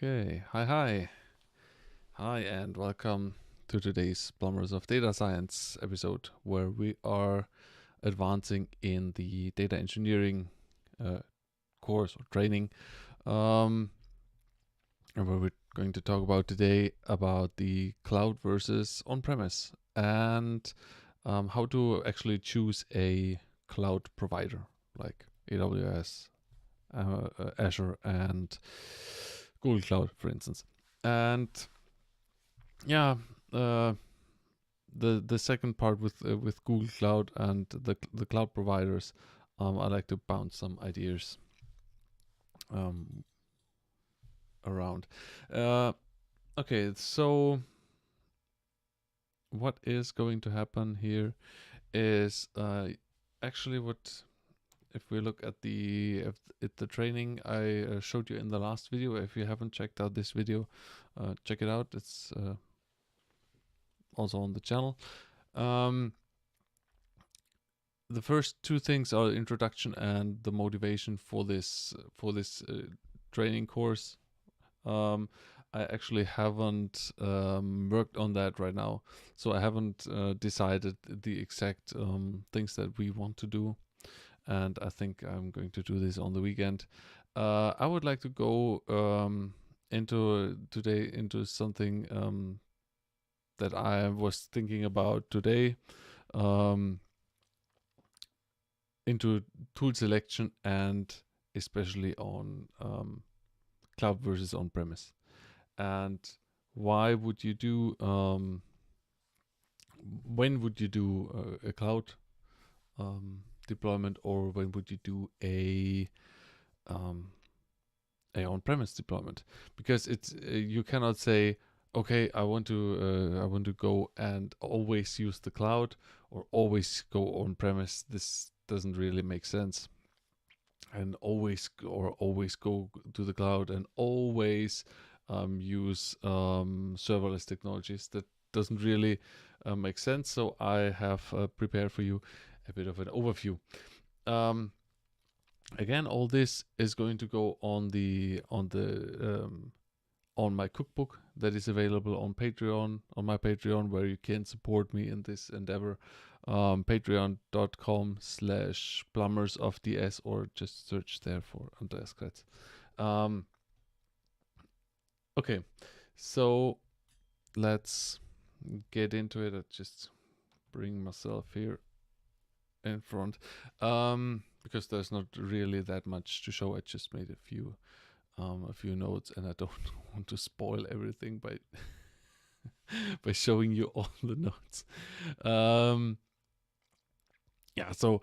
Okay, hi, and welcome to today's Plumbers of Data Science episode, where we are advancing in the data engineering course or training, and where we're going to talk about today about the cloud versus on-premise and how to actually choose a cloud provider like AWS, Azure, and Google Cloud, for instance. And yeah, the second part with Google Cloud and the cloud providers, I like to bounce some ideas around. Okay, so what is going to happen here is actually what. If we look at the training I showed you in the last video, if you haven't checked out this video, check it out. It's also on the channel. The first two things are the introduction and the motivation for this training course. I actually haven't worked on that right now, so I haven't decided the exact things that we want to do. And I think I'm going to do this on the weekend. I would like to go into something that I was thinking about today, into tool selection and especially on cloud versus on-premise. And why would you do? When would you do a cloud deployment, or when would you do a on-premise deployment? Because it's you cannot say, okay, I want to go and always use the cloud or always go on-premise. This doesn't really make sense. And always go to the cloud and always use serverless technologies. That doesn't really make sense. So I have prepared for you a bit of an overview. Again, all this is going to go on my cookbook that is available on my Patreon, where you can support me in this endeavor. Patreon.com/plumbersofds, or just search there for Andreas Kretz. Okay, so let's get into it. I just bring myself here in front, because there's not really that much to show. I just made a few notes, and I don't want to spoil everything by by showing you all the notes. Yeah, so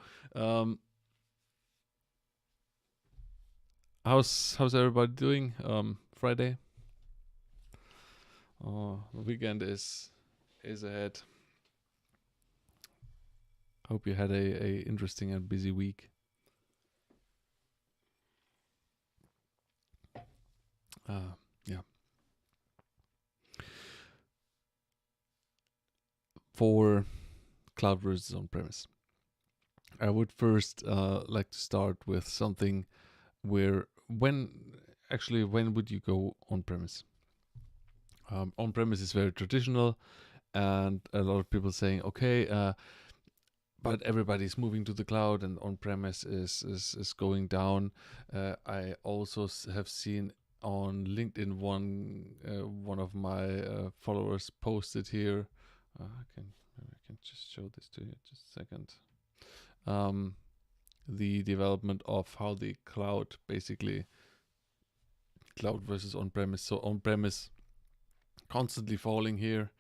how's everybody doing? Friday. The weekend is ahead. Hope you had a interesting and busy week. Yeah. For cloud versus on-premise, I would first like to start with something where when would you go on-premise? On-premise is very traditional, and a lot of people saying, okay, but everybody's moving to the cloud, and on-premise is going down. I also have seen on LinkedIn one of my followers posted here. I can just show this to you just a second. The development of how the cloud, basically cloud versus on-premise. So on-premise constantly falling here,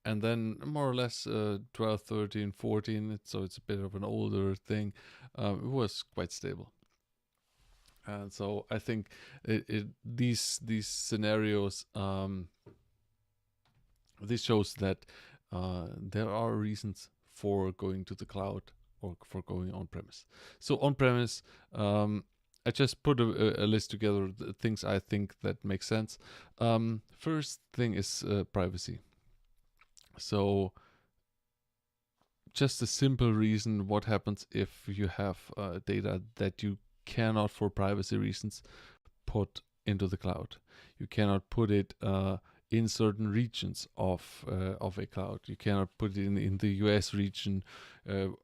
and then more or less 12, 13, 14, so it's a bit of an older thing. It was quite stable. And so I think these scenarios, this shows that there are reasons for going to the cloud or for going on-premise. So on-premise, I just put a list together, the things I think that make sense. First thing is privacy. So just a simple reason, what happens if you have data that you cannot, for privacy reasons, put into the cloud. You cannot put it in certain regions of a cloud. You cannot put it in the US region,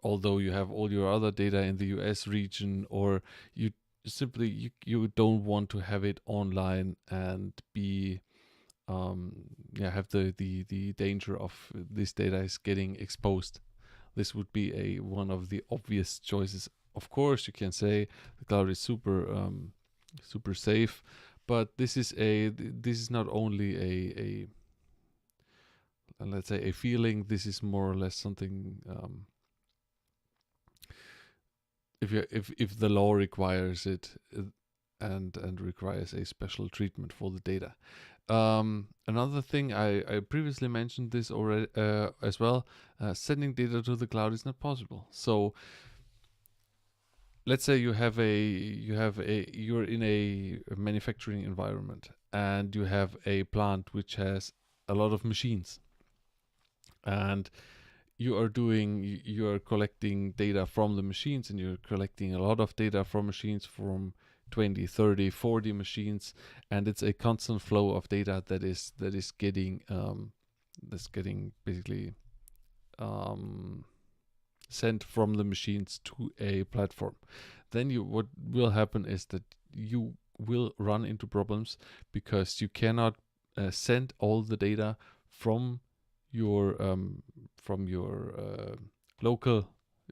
although you have all your other data in the US region, or you simply you don't want to have it online and be have the danger of this data is getting exposed. This would be one of the obvious choices. Of course, you can say the cloud is super safe, but this is not only a let's say a feeling. This is more or less something. If the law requires it, and requires a special treatment for the data. Another thing I previously mentioned this already as well. Sending data to the cloud is not possible. So let's say you're in a manufacturing environment and you have a plant which has a lot of machines, and you are collecting data from the machines, and you're collecting a lot of data from machines, from 20, 30, 40 machines, and it's a constant flow of data that is getting basically sent from the machines to a platform. Then what will happen is that you will run into problems, because you cannot send all the data from your local,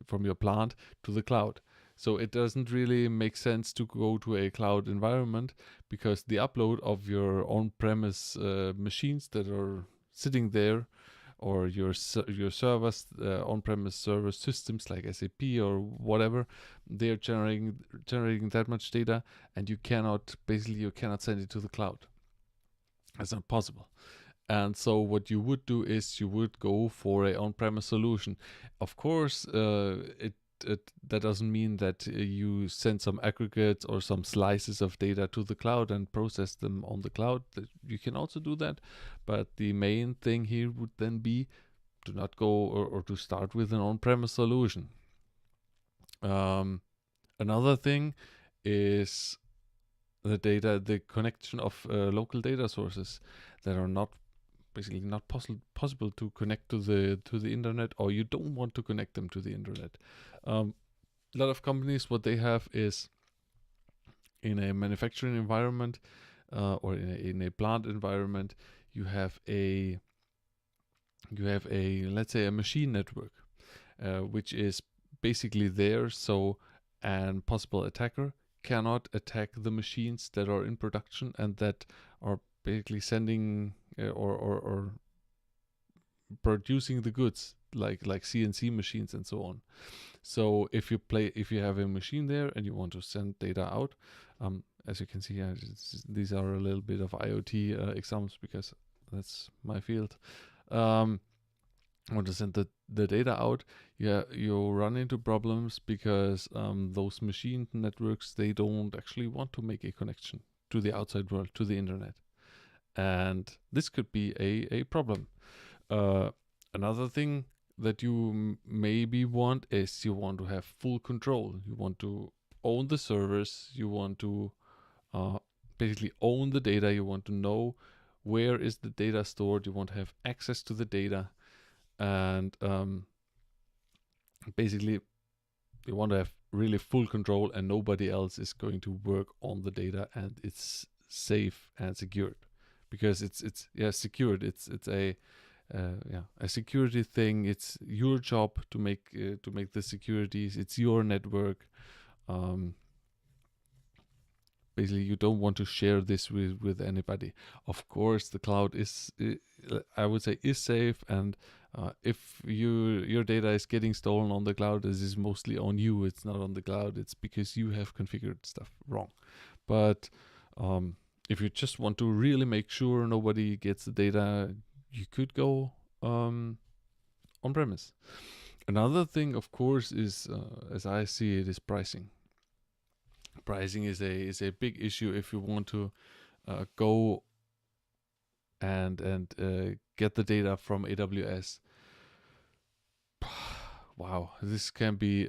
from your plant, to the cloud. So it doesn't really make sense to go to a cloud environment, because the upload of your on-premise machines that are sitting there, or your servers, on-premise server systems like SAP or whatever, they're generating that much data, and you cannot send it to the cloud. That's not possible. And so what you would do is you would go for a on-premise solution. Of course, that doesn't mean that you send some aggregates or some slices of data to the cloud and process them on the cloud. You can also do that, but the main thing here would then be to not go or to start with an on-premise solution. Another thing is the connection of local data sources that are not possible to connect to the internet, or you don't want to connect them to the internet. A lot of companies, what they have is, in a manufacturing environment or in a plant environment, you have a let's say a machine network, which is basically there, so an possible attacker cannot attack the machines that are in production and that are basically sending or producing the goods, like CNC machines and so on. So if you have a machine there and you want to send data out, as you can see, these are a little bit of IoT examples, because that's my field. Want to send the data out, you run into problems, because those machine networks, they don't actually want to make a connection to the outside world, to the internet, and this could be a problem. Another thing that you maybe want is you want to have full control. You want to own the servers. You want to basically own the data. You want to know where is the data stored. You want to have access to the data, and basically you want to have really full control, and nobody else is going to work on the data, and it's safe and secured, because it's secured. It's a security thing. It's your job to make the securities. It's your network. Basically, you don't want to share this with anybody. Of course, the cloud is, I would say, is safe, and if your data is getting stolen on the cloud, this is mostly on you. It's not on the cloud. It's because you have configured stuff wrong. But if you just want to really make sure nobody gets the data, you could go on premise. Another thing, of course, is as I see it, is pricing. Pricing is a big issue if you want to go and get the data from AWS. Wow, this can be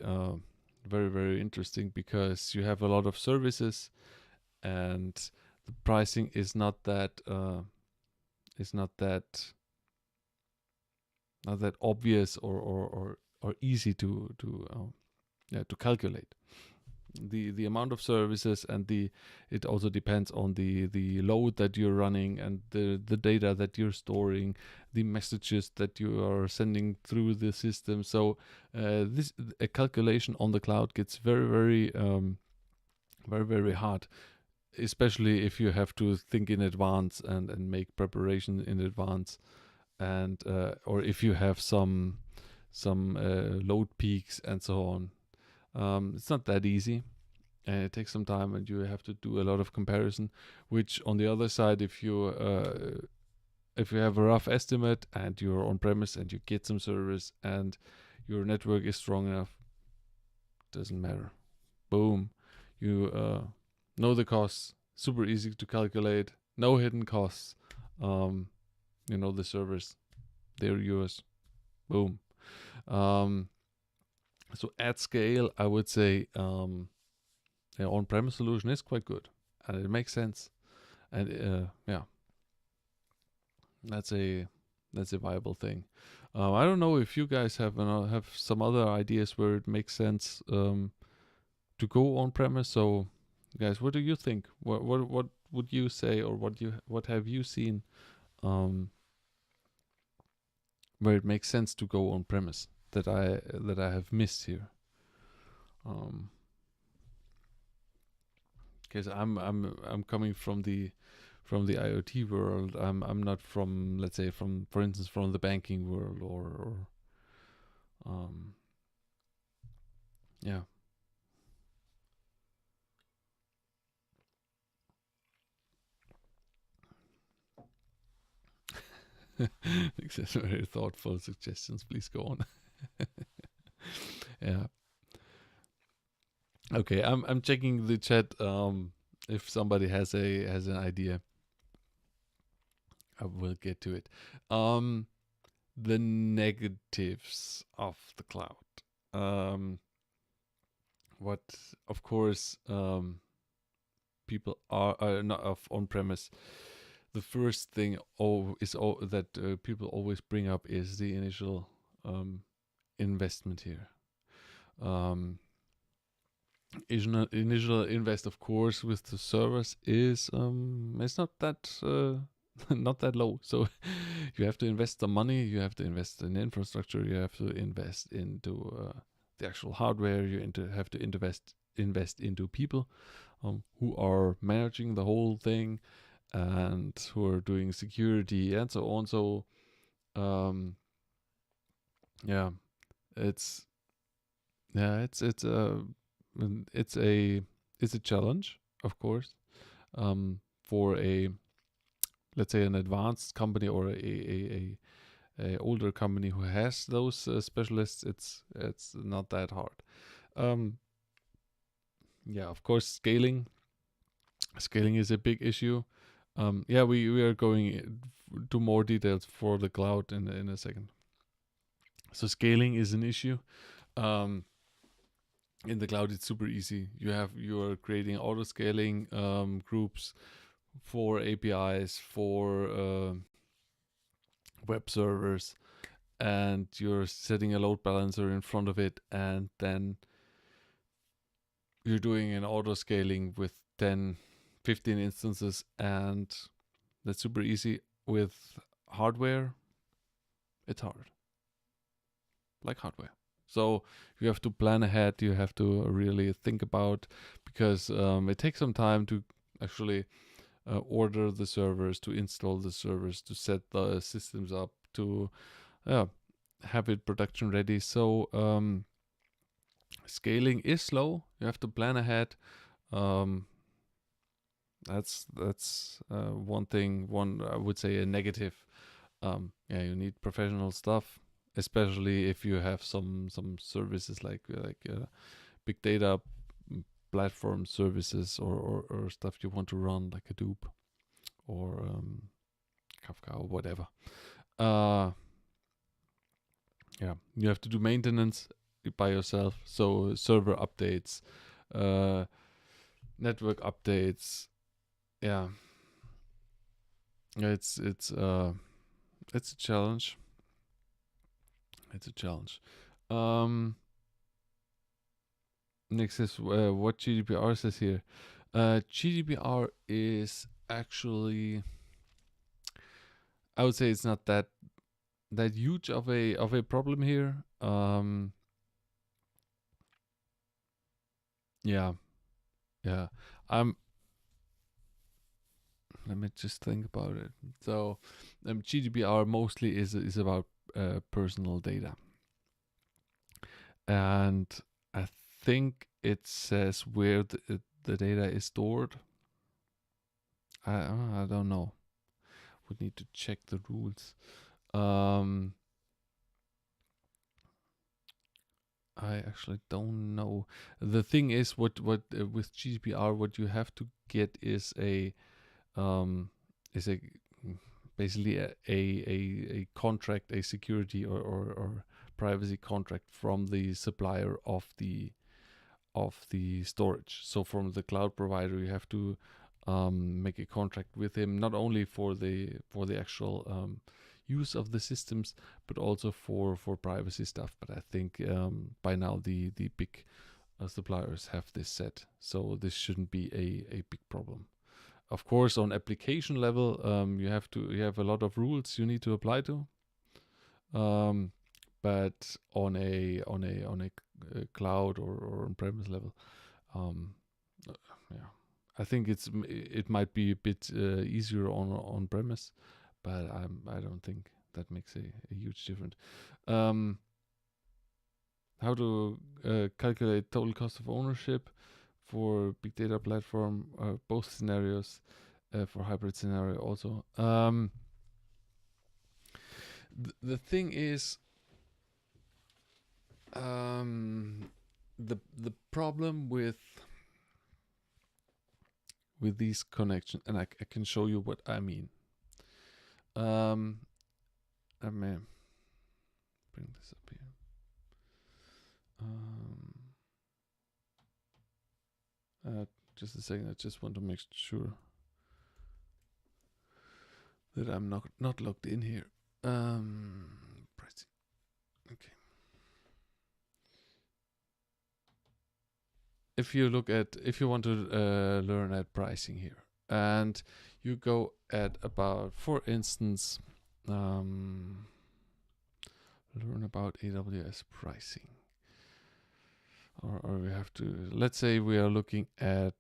very, very interesting, because you have a lot of services, and the pricing is not that obvious or easy to calculate. The amount of services and it also depends on the load that you're running and the data that you're storing, the messages that you are sending through the system. So a calculation on the cloud gets very very hard, especially if you have to think in advance and make preparation in advance, and or if you have some load peaks and so on. It's not that easy, and it takes some time, and you have to do a lot of comparison. Which, on the other side, if you have a rough estimate and you're on premise and you get some service and your network is strong enough, doesn't matter. Boom, you know the costs. Super easy to calculate. No hidden costs. You know the servers, they're yours. Boom. So at scale, I would say an on-premise solution is quite good, and it makes sense. And that's a viable thing. I don't know if you guys have some other ideas where it makes sense to go on-premise. So, guys, what do you think? What would you say, or what have you seen where it makes sense to go on-premise that I have missed here? Because I'm coming from the IoT world. I'm not from, let's say, for instance, from the banking world or yeah. These are very thoughtful suggestions. Please go on. Yeah. Okay, I'm checking the chat. If somebody has an idea, I will get to it. The negatives of the cloud. What, of course, people are not of on-premise. The first thing that people always bring up is the initial investment here. Initial invest, of course, with the servers is it's not that not that low. So you have to invest some money, you have to invest in infrastructure, you have to invest into the actual hardware, you have to invest into people who are managing the whole thing and who are doing security and so on. So it's a challenge, of course, for let's say an advanced company or a older company who has those specialists. It's not that hard. Of course, scaling is a big issue. We are going to more details for the cloud in a second. So scaling is an issue. In the cloud, it's super easy. You are creating auto scaling groups for APIs, for web servers, and you're setting a load balancer in front of it, and then you're doing an auto scaling with 10, 15 instances, and that's super easy. With hardware, it's hard. Like hardware. So you have to plan ahead, you have to really think about, because it takes some time to actually order the servers, to install the servers, to set the systems up, to have it production ready. So scaling is slow. You have to plan ahead. That's one thing. I would say a negative. You need professional stuff, especially if you have some services like big data platform services or stuff you want to run, like Hadoop or Kafka or whatever. You have to do maintenance by yourself. So server updates, network updates. yeah, it's a challenge. It's a challenge. Um, Next is what GDPR says here. GDPR is actually, I would say, it's not that huge of a problem here. Yeah, yeah. I'm. Let me just think about it. So, GDPR mostly is about personal data, and I think it says where the data is stored. I don't know. Would need to check the rules. Um, I actually don't know. The thing is, what with GDPR, what you have to get um is a basically a contract, a security or privacy contract from the supplier of the storage. So from the cloud provider, you have to make a contract with him, not only for the actual use of the systems, but also for privacy stuff. But I think by now the big suppliers have this set, so this shouldn't be a big problem. Of course, on application level, you have a lot of rules you need to apply to. But on a cloud or on-premise level, um, yeah, I think it might be a bit easier on-premise, but I don't think that makes a huge difference. Um, how to calculate total cost of ownership for big data platform, both scenarios, for hybrid scenario also. The thing is, the problem with these connections, and I can show you what I mean. I may bring this up here. Just a second. I just want to make sure that I'm not logged in here. Pricing. Okay. If you want to learn at pricing here, and you go at about, for instance, learn about AWS pricing, or we have to, let's say we are looking at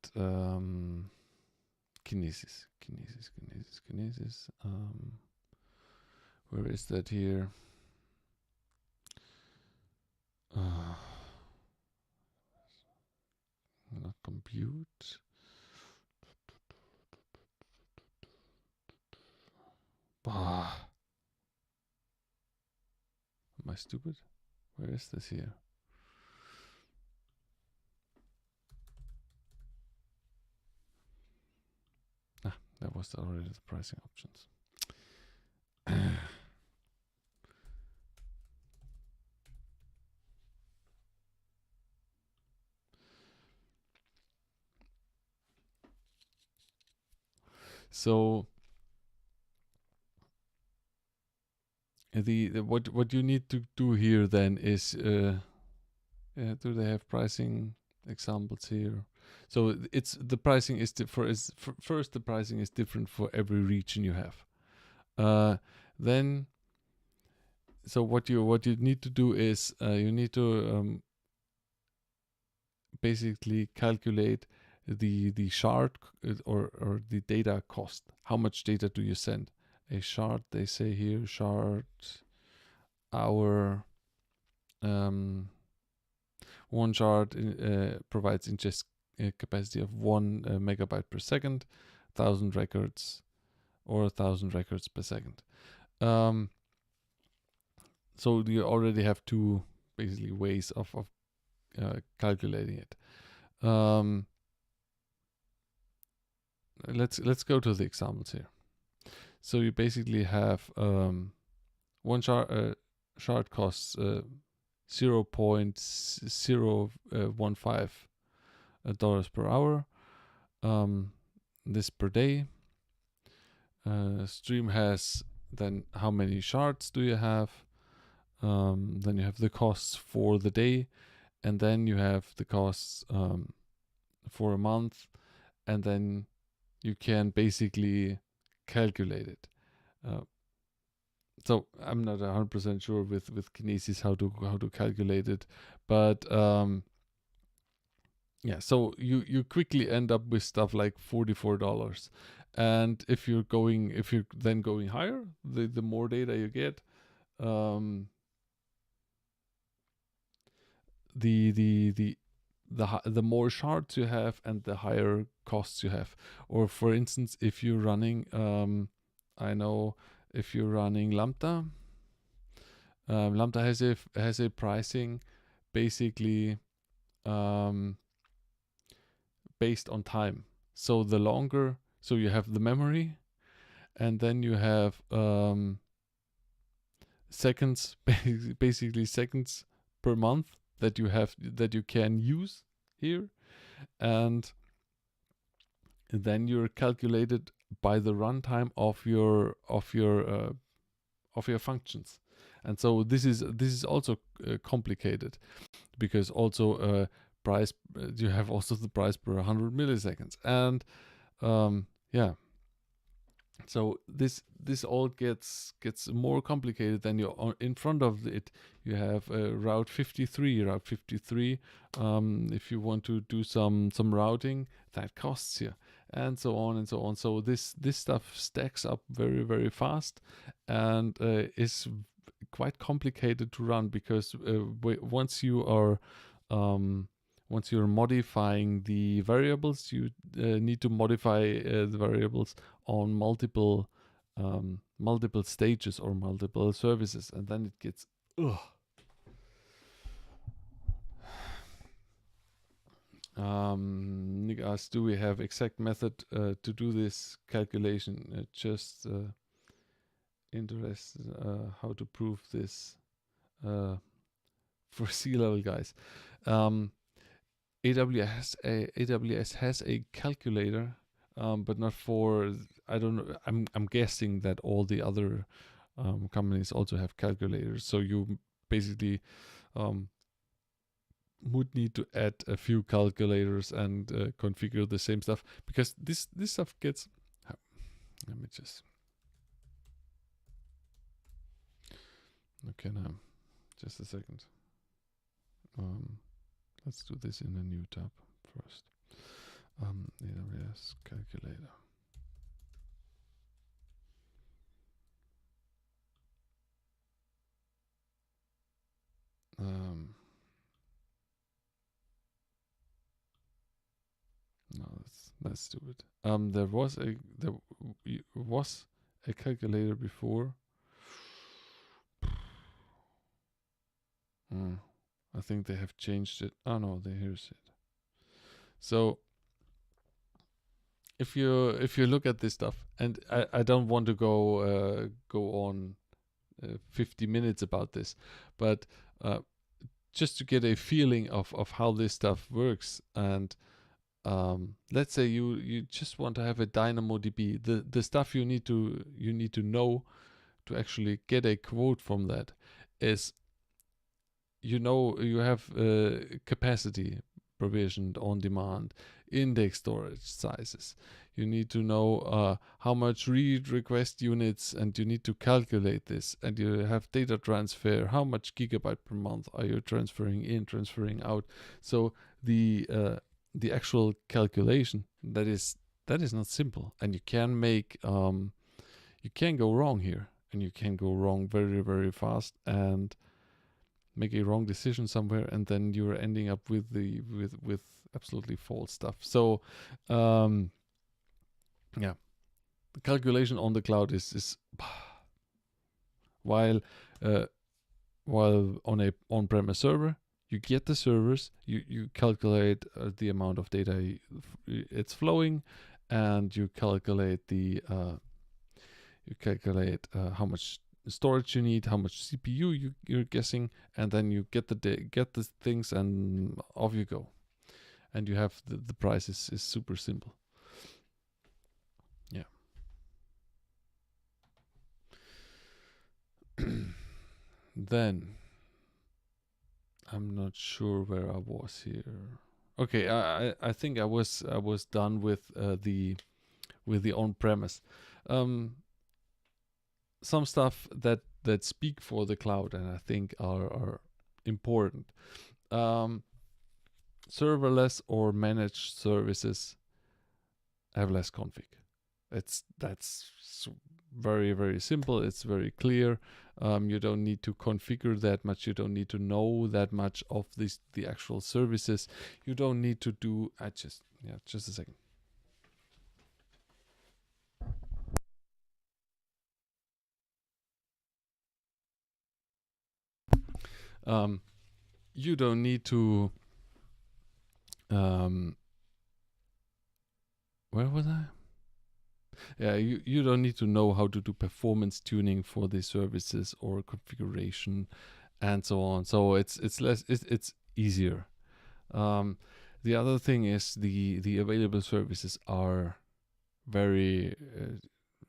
Kinesis. Where is that here? Not compute. Am I stupid? Where is this here? That was already the pricing options. So the what you need to do here then is do they have pricing examples here? So it's the pricing is first the pricing is different for every region you have. Then so what you need to do is you need to basically calculate the shard or the data cost. How much data do you send? A shard, they say here, shard hour. One shard provides ingest capacity of 1 megabyte per second, 1,000 records, or 1,000 records per second. So you already have two basically ways of calculating it. Let's go to the examples here. So you basically have one shard costs 0.015 dollars per hour. this per day. Stream has then how many shards do you have? Then you have the costs for the day, and then you have the costs for a month, and then you can basically calculate it. So I'm not 100% sure with Kinesis how to calculate it, but yeah. So you quickly end up with stuff like $44, and if you're then going higher, the more data you get, the more shards you have and the higher costs you have. Or for instance, if you're running, I know if you're running Lambda, Lambda has a pricing basically based on time. So the longer, so you have the memory, and then you have seconds, basically seconds per month that you can use here, and then you're calculated by the runtime of your functions. And so this is also complicated, because also price you have also the price per 100 milliseconds, and yeah. So this all gets more complicated. Than you're in front of it. You have Route 53. If you want to do some routing, that costs you, and so on and so on. So this stuff stacks up very, very fast, and is quite complicated to run, because once you're modifying the variables, you need to modify the variables on multiple stages or multiple services, and then it gets Nick asked, do we have exact method to do this calculation? Just interested how to prove this for C-level guys. AWS has a calculator, but not for, I don't know. I'm guessing that all the other companies also have calculators. So you basically would need to add a few calculators and configure the same stuff, because this stuff gets. Let me just. Okay, now, just a second. Let's do this in a new tab first. AWS calculator. No, that's stupid. There was a calculator before. I think they have changed it. Oh no, here's it. So if you look at this stuff, and I don't want to go on 50 minutes about this, but just to get a feeling of how this stuff works, and let's say you just want to have a DynamoDB, the stuff you need to know to actually get a quote from that is, you have capacity provisioned on demand, index storage sizes. You need to know how much read request units, and you need to calculate this. And you have data transfer. How much gigabyte per month are you transferring in, transferring out? So the actual calculation that is not simple, and you can make you can go wrong here, and you can go wrong very, very fast, and make a wrong decision somewhere, and then you're ending up with absolutely false stuff. So yeah, the calculation on the cloud is while on a on-premise server, you get the servers, you calculate the amount of data it's flowing, and you calculate how much storage you need, how much CPU you're guessing, and then you get the things, and off you go, and you have the price is super simple. then I'm not sure where I was here. Okay, I think I was done with the on-premise. Some stuff that speak for the cloud and I think are important. Serverless or managed services have less config. That's very, very simple. It's very clear. You don't need to configure that much. You don't need to know that much of the actual services. You don't need to do. Just a second. You don't need to. Where was I? Yeah, you don't need to know how to do performance tuning for the services or configuration and so on. So it's less it's easier. The other thing is the available services are very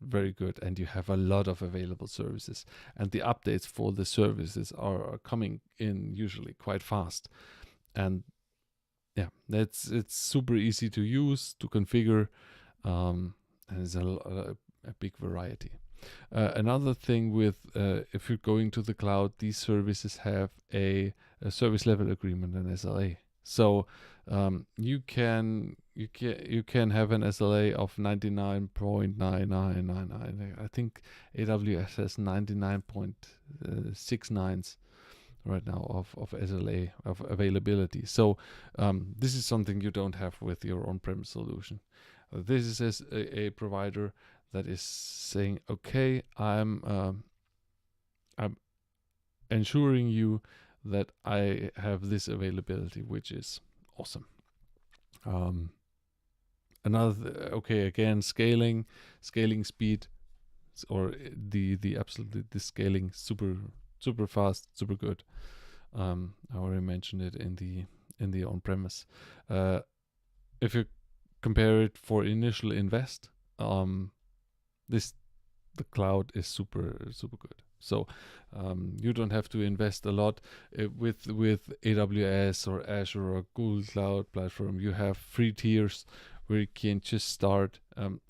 very good, and you have a lot of available services, and the updates for the services are coming in usually quite fast. And yeah, it's super easy to use, to configure, and there's a big variety. Another thing with if you're going to the cloud, these services have a service level agreement, an SLA. So you can have an SLA of 99.9999. I think AWS has 99.69s right now of SLA of availability. So this is something you don't have with your on-premise solution. This is a provider that is saying, okay, I'm ensuring you that I have this availability, which is awesome. Again, scaling speed, or the absolutely the scaling super fast, super good. I already mentioned it in the on-premise. If you compare it for initial invest, the cloud is super good. So you don't have to invest a lot with AWS or Azure or Google Cloud Platform. You have free tiers where you can just start.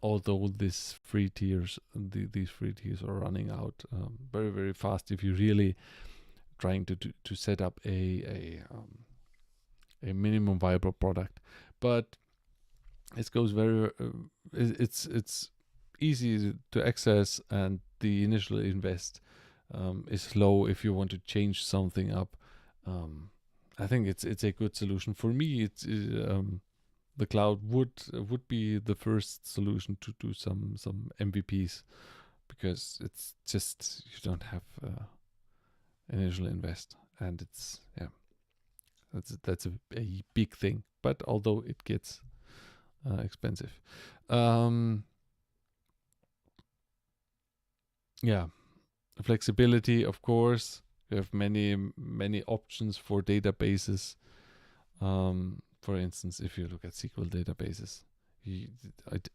Although these free tiers are running out very, very fast if you're really trying to set up a minimum viable product. But it goes very it's easy to access, and the initial invest is low if you want to change something up. I think it's a good solution for me. It's the cloud would be the first solution to do some MVPs, because it's just you don't have initial invest, and it's that's a big thing. But although it gets expensive. Yeah, flexibility, of course. You have many options for databases. For instance, if you look at SQL databases,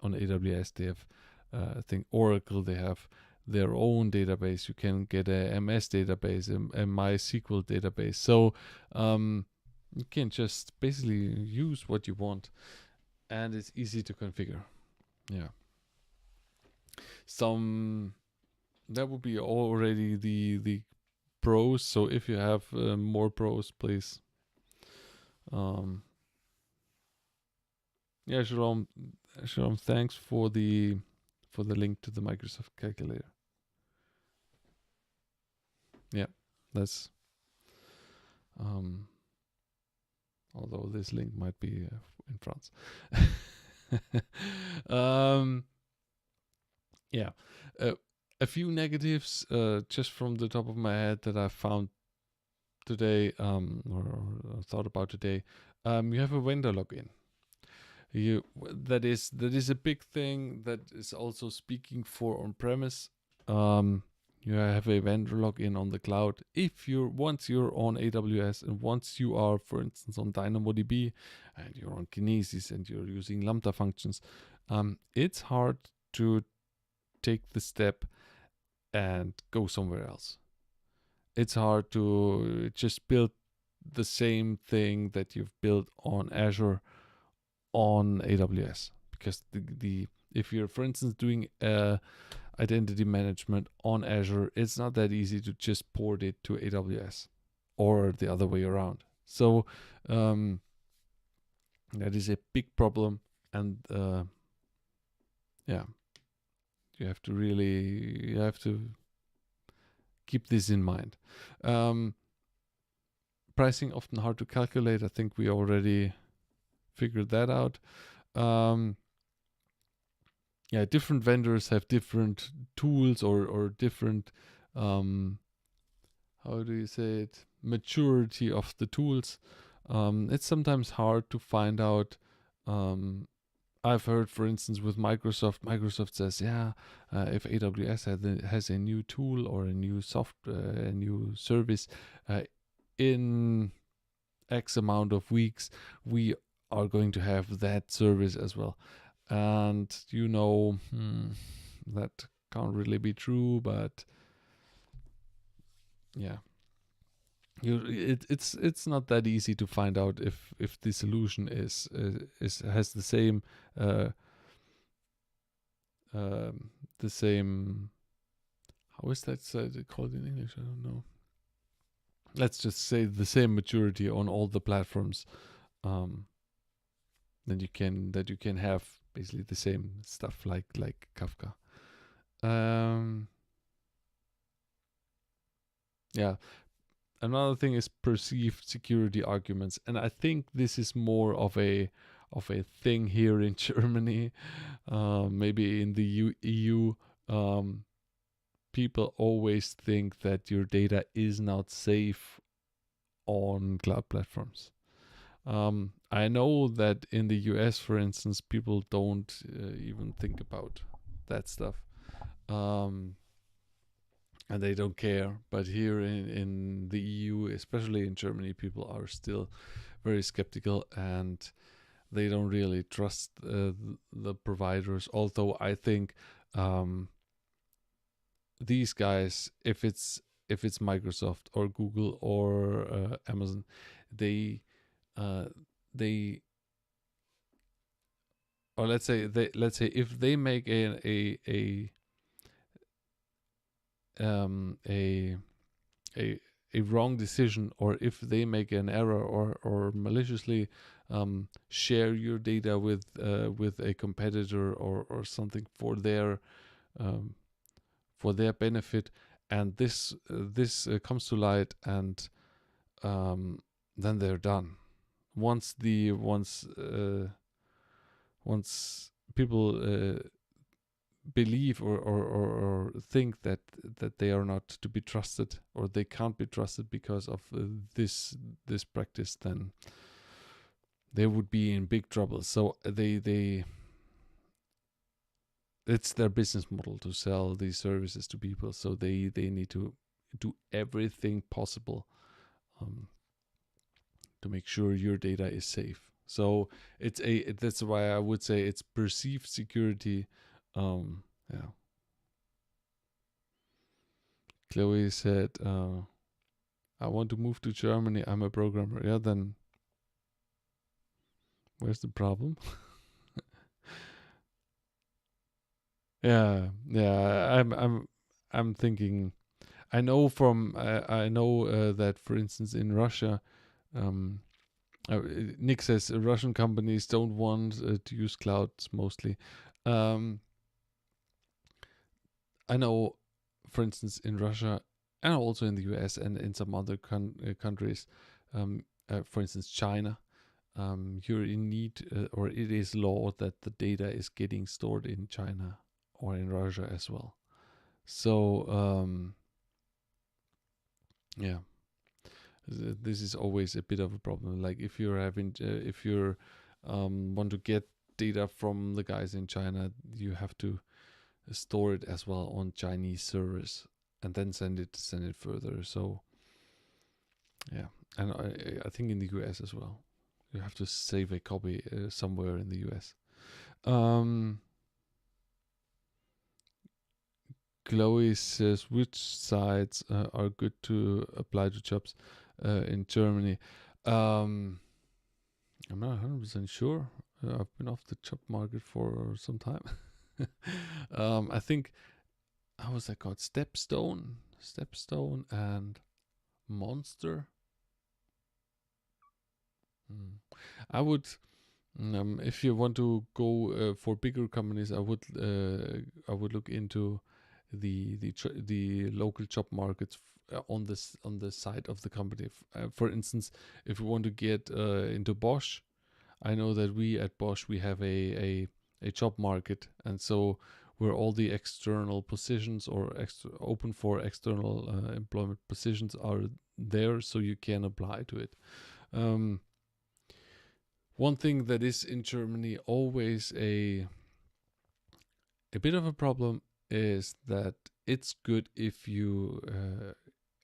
on AWS they have, I think Oracle, they have their own database. You can get a MS database, a MySQL database. So you can just basically use what you want, and it's easy to configure. Yeah. That would be already the pros. So if you have more pros, please. Yeah, Jerome, thanks for the link to the Microsoft calculator. Yeah, that's although this link might be in France. Yeah, a few negatives just from the top of my head that I found today, or thought about today. You have a vendor login. That is a big thing that is also speaking for on-premise. You have a vendor login on the cloud. Once you're on AWS, and once you are, for instance, on DynamoDB, and you're on Kinesis, and you're using Lambda functions, it's hard to take the step and go somewhere else. it's hard to just build the same thing that you've built on Azure on AWS, because the if you're, for instance, doing identity management on Azure, it's not that easy to just port it to AWS or the other way around. So that is a big problem, and yeah, you have to keep this in mind. Pricing often hard to calculate. I think we already figured that out. Yeah, different vendors have different tools or different how do you say it, maturity of the tools. It's sometimes hard to find out. I've heard, for instance, with Microsoft says, yeah, if AWS has a new tool or a new a new service in X amount of weeks, we are going to have that service as well. And that can't really be true, but yeah, it's not that easy to find out if the solution is has the same the same, how is that called in English? I don't know. Let's just say the same maturity on all the platforms. Then you can have basically the same stuff like Kafka. Yeah. Another thing is perceived security arguments, and I think this is more of a thing here in Germany, maybe in the EU. People always think that your data is not safe on cloud platforms. I know that in the US, for instance, people don't even think about that stuff. And they don't care. But here in the EU, especially in Germany, people are still very skeptical, and they don't really trust the providers. Although I think these guys, if it's Microsoft or Google or Amazon, they or let's say if they make a wrong decision, or if they make an error or maliciously share your data with a competitor or something for their benefit, and this comes to light, and then they're done. Once people believe or think that they are not to be trusted, or they can't be trusted because of this practice, then they would be in big trouble. So it's their business model to sell these services to people, so they need to do everything possible to make sure your data is safe. So that's why I would say it's perceived security. Yeah. Chloe said, I want to move to Germany. I'm a programmer. Yeah, then where's the problem? Yeah. I'm thinking. I know that, for instance, in Russia, Nick says Russian companies don't want to use clouds mostly. I know, for instance, in Russia and also in the US and in some other countries, for instance, China, you're in need, or it is law that the data is getting stored in China or in Russia as well. So, yeah, this is always a bit of a problem. Like if you're want to get data from the guys in China, you have to store it as well on Chinese servers and then send it further. So yeah, and I think in the US as well, you have to save a copy somewhere in the US. Chloe says, which sites are good to apply to jobs in Germany? I'm not 100% sure. I've been off the job market for some time. I think, how was that called? Stepstone and Monster. I would, if you want to go for bigger companies, I would look into the local job markets on the side of the company. For instance, if you want to get into Bosch, I know that we at Bosch we have a job market, and so where all the external positions or open for external employment positions are there, so you can apply to it. Um, One thing that is in Germany always a bit of a problem is that it's good if you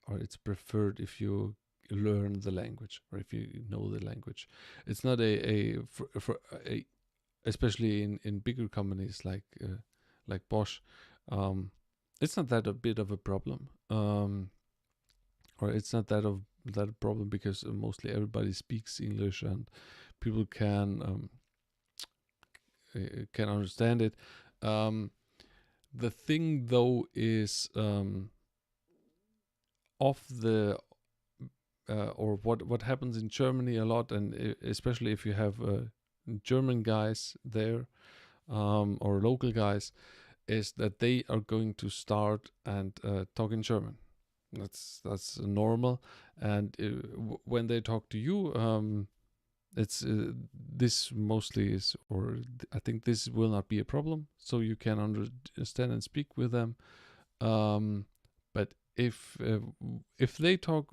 or it's preferred if you learn the language or if you know the language. It's not for a especially in bigger companies like Bosch. Um, it's not that a bit of a problem, or it's not that a problem because mostly everybody speaks English and people can understand it. Um, the thing though is of the or what happens in Germany a lot, and especially if you have German guys there or local guys, is that they are going to start and talk in German. That's normal, and when they talk to you, it's this mostly is, or I think this will not be a problem. So you can understand and speak with them. But if they talk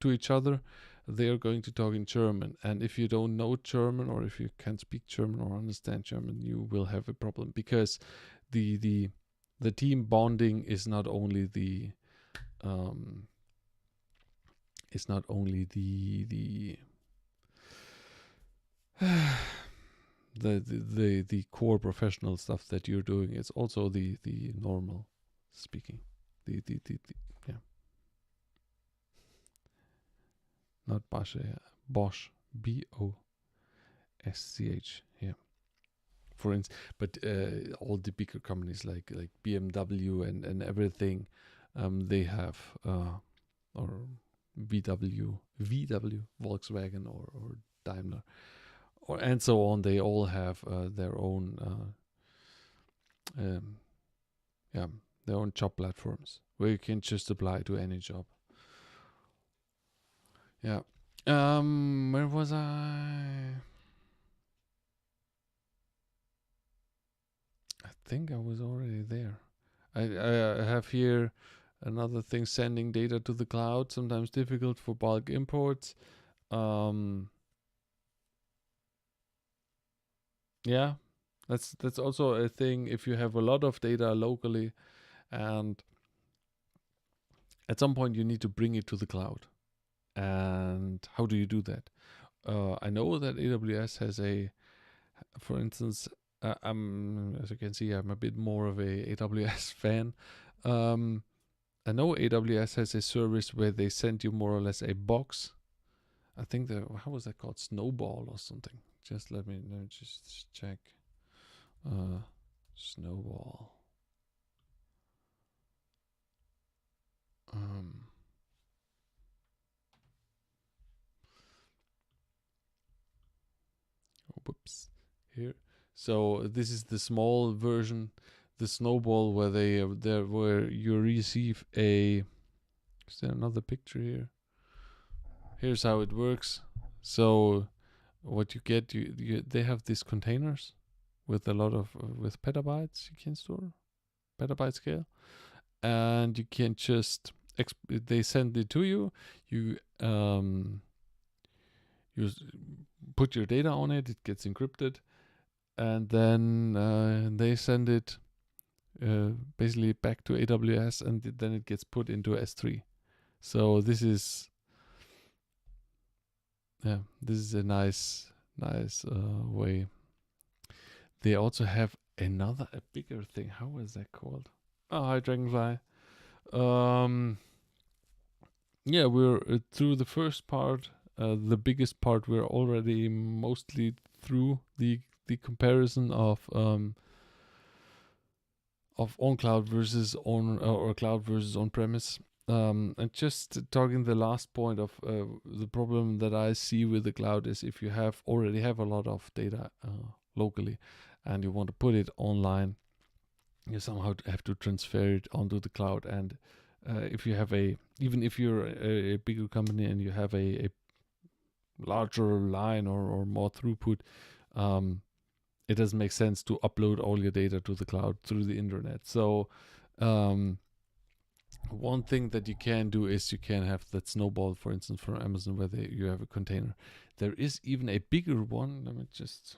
to each other, they are going to talk in German. And if you don't know German, or if you can't speak German or understand German, you will have a problem, because the team bonding is not only um, the the core professional stuff that you're doing. It's also the normal speaking. The yeah, not Bosch, Bosch, BOSCH. Yeah, for instance, but all the bigger companies like BMW and everything, they have or VW, Volkswagen or Daimler, and so on. They all have their own um, yeah, their own job platforms where you can just apply to any job. Yeah. Where was I? I think I was already there. I have here another thing: sending data to the cloud, sometimes difficult for bulk imports. Um, yeah, that's also a thing if you have a lot of data locally, and at some point you need to bring it to the cloud. And how do you do that? I know that AWS has for instance, as you can see, I'm a bit more of a AWS fan. Um, I know AWS has a service where they send you more or less a box. I think how was that called? Snowball or something. Just let me just check. Snowball. Um, whoops. Here. So this is the small version, the Snowball, where where you receive a. Is there another picture here? Here's how it works. So what you get, they have these containers with a lot of with petabytes you can store, petabyte scale, and you can just they send it to you. You you put your data on it. It gets encrypted, and then they send it basically back to AWS, and then it gets put into S3. So this is a nice way. They also have a bigger thing. How is that called? Oh, hi, Dragonfly. Um, yeah, we're through the first part, the biggest part. We're already mostly through the comparison of on cloud versus on or cloud versus on premise. And just talking the last point of the problem that I see with the cloud is if you have already have a lot of data locally, and you want to put it online, you somehow have to transfer it onto the cloud. And if you have even if you're a bigger company and you have a larger line or more throughput, um, it doesn't make sense to upload all your data to the cloud through the internet. So one thing that you can do is you can have that snowball, for instance, from Amazon, where you have a container. There is even a bigger one. Let me just.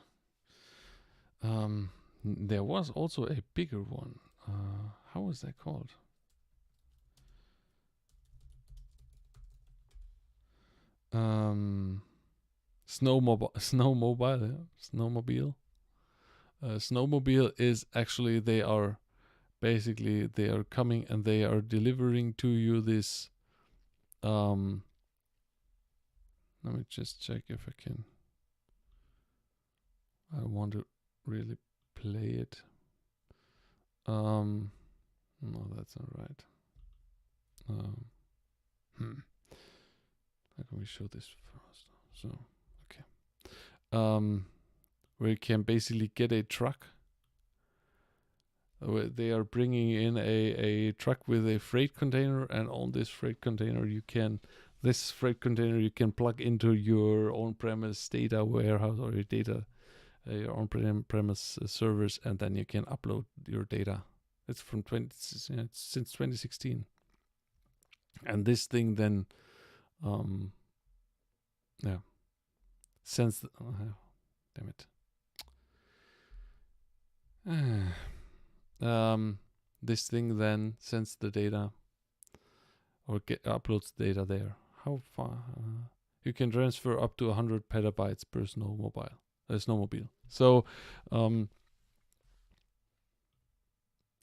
There was also a bigger one. How was that called? Snowmobile. Snowmobile is actually they are coming and they are delivering to you this. Let me just check if I can. I want to really play it. No, that's not right. How can we show this first? So, okay. Where you can basically get a truck. They are bringing in a truck with a freight container, and on this freight container you can plug into your on-premise data warehouse or your on-premise servers, and then you can upload your data. It's since 2016, and this thing then, yeah, sends. Damn it. This thing then sends the data or uploads data there. How far? You can transfer up to 100 petabytes per snowmobile. So,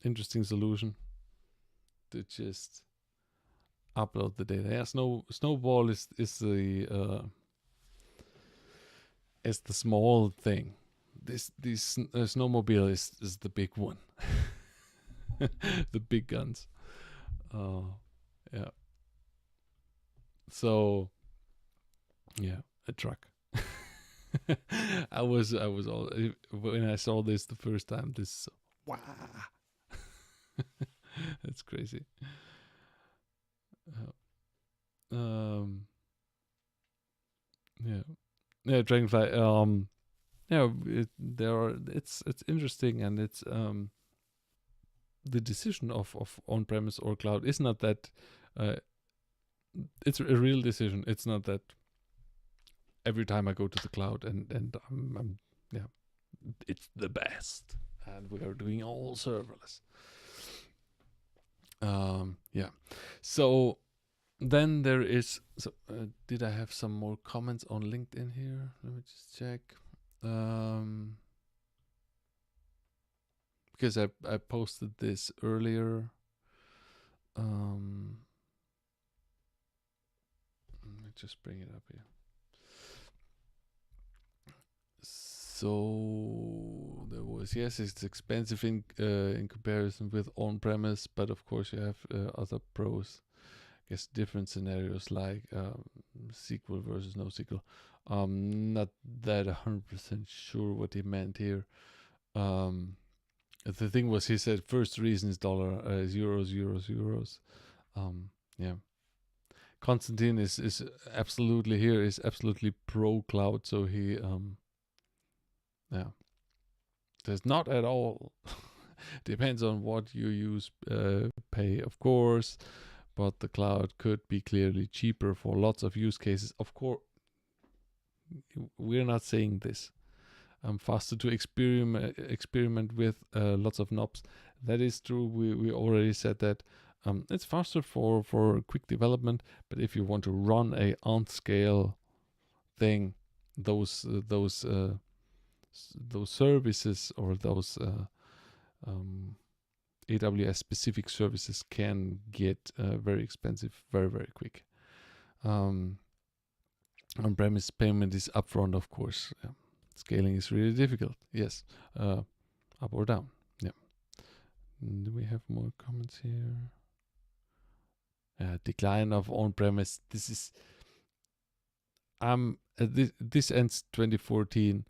interesting solution to just upload the data. Yeah, snowball is the small thing. This snowmobile is the big one. The big guns. Yeah. So, yeah, a truck. I was all when I saw this the first time. This wow, that's crazy. Yeah, yeah, Dragonfly. Yeah, it's interesting, and it's the decision of on premise or cloud is not that. It's a real decision. It's not that every time I go to the cloud and I'm yeah, it's the best, and we are doing all serverless. Yeah. So then there is. So did I have some more comments on LinkedIn here? Let me just check. Because I posted this earlier. Let me just bring it up here. So there was, yes, it's expensive in comparison with on-premise, but of course you have other pros. I guess different scenarios like SQL versus NoSQL. Not that 100% sure what he meant here. The thing was, he said first reason is euros. Yeah. Konstantin is absolutely pro cloud, so he yeah. There's not at all. Depends on what you use, pay, of course, but the cloud could be clearly cheaper for lots of use cases. Of course, we're not saying this. Faster to experiment with lots of knobs. That is true. We already said that. It's faster for quick development, but if you want to run a on scale thing, those services or those AWS specific services can get very expensive very, very quick. On-premise payment is upfront, of course. Scaling is really difficult. Yes, up or down. Yeah. Do we have more comments here? Decline of on-premise. This is this ends 2014.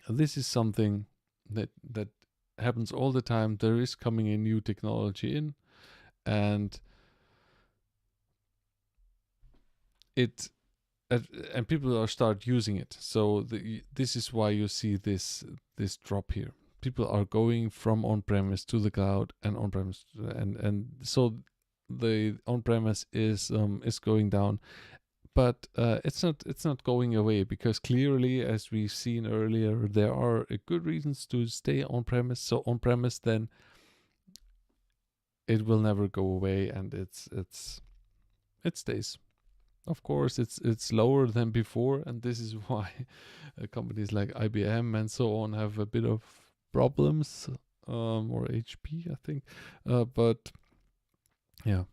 This is something that happens all the time. There is coming a new technology in, and and people are start using it. So this is why you see this drop here. People are going from on-premise to the cloud, and on-premise, and so the on-premise is going down. But it's not going away, because clearly, as we've seen earlier, there are good reasons to stay on-premise. So on-premise, then it will never go away, and it stays. Of course, it's lower than before, and this is why companies like IBM and so on have a bit of problems, or HP, I think. But yeah,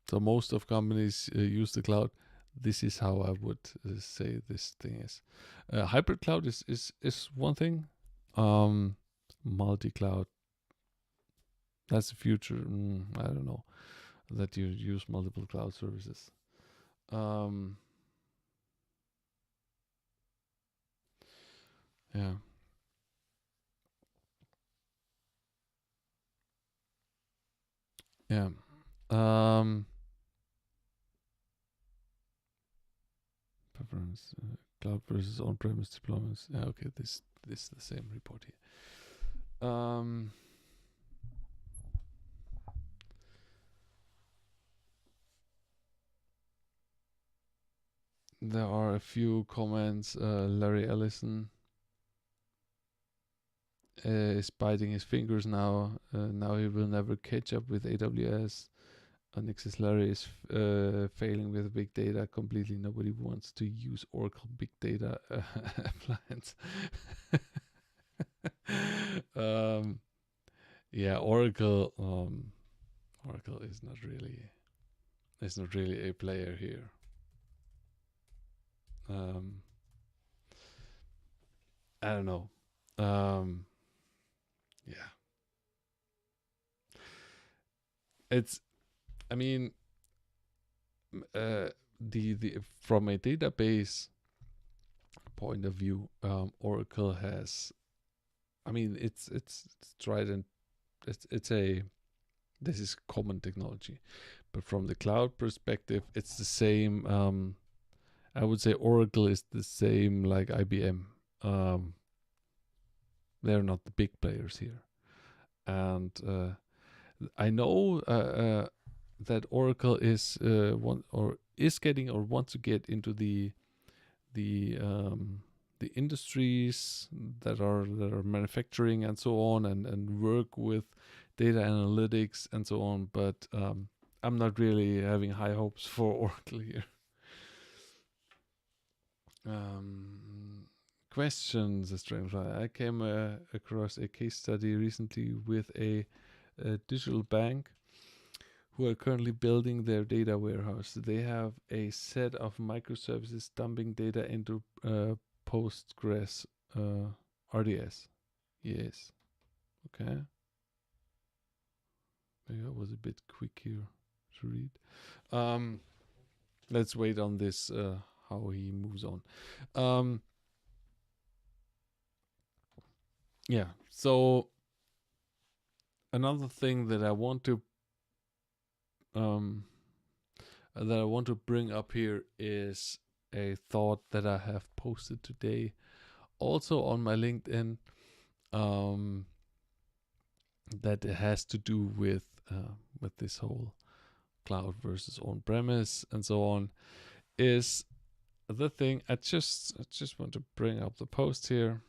so most of companies use the cloud. This is how I would say this thing is. Hybrid cloud is one thing. Multi-cloud, that's the future. I don't know that you use multiple cloud services. Yeah. Yeah. Preference, cloud versus on-premise deployments. Yeah, okay, this is the same report here. There are a few comments. Larry Ellison is biting his fingers now. Now he will never catch up with AWS. Nix's Larry is failing with big data completely. Nobody wants to use Oracle big data appliance. Yeah, Oracle. Oracle is not really a player here. I don't know. Yeah. It's, I mean, the from a database point of view, Oracle has, I mean, it's tried, and it's a, this is common technology, but from the cloud perspective, it's the same. I would say Oracle is the same like IBM. They're not the big players here, and I know that Oracle is getting or wants to get into the industries that are manufacturing and so on, and work with data analytics and so on. But I'm not really having high hopes for Oracle here. Questions, Strangeley. I came across a case study recently with a digital bank who are currently building their data warehouse. They have a set of microservices dumping data into Postgres RDS. Yes. Okay. Maybe I was a bit quick here to read. Let's wait on this, how he moves on. Yeah. So another thing that I want to bring up here is a thought that I have posted today, also on my LinkedIn, that it has to do with this whole cloud versus on-premise and so on. Is the thing I just want to bring up the post here